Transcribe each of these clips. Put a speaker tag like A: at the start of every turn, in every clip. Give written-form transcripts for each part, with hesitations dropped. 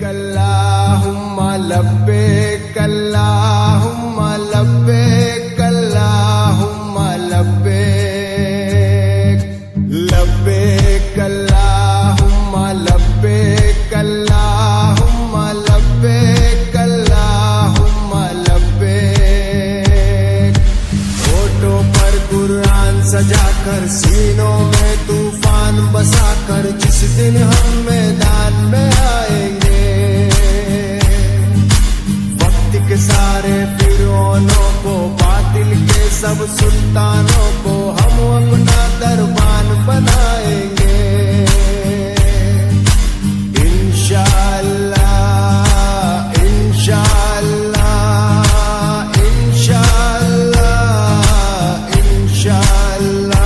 A: अल्लाहुम्मा लब्बैक अल्लाहुम्मा लब्बैक अल्लाहुम्मा लब्बैक लब्बैक अल्लाहुम्मा लब्बैक अल्लाहुम्मा लब्बैक अल्लाहुम्मा लब्बैक। होठों पर कुरान सजाकर सीनों में तूफान बसाकर जिस दिन हम मैदान में आएंगे, वक्त के सारे फिरौनों को बातिल के सब सुल्तानों को हम अपना दरबान बनाएंगे इंशाअल्लाह इंशाअल्लाह इंशाअल्लाह इंशाअल्लाह।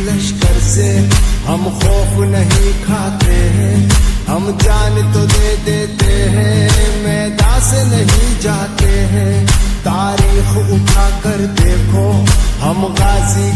A: लश्कर से हम खौफ नहीं खाते हैं, हम जान तो दे देते हैं, मैदान से नहीं जाते हैं। तारीख उठा कर देखो हम गाजी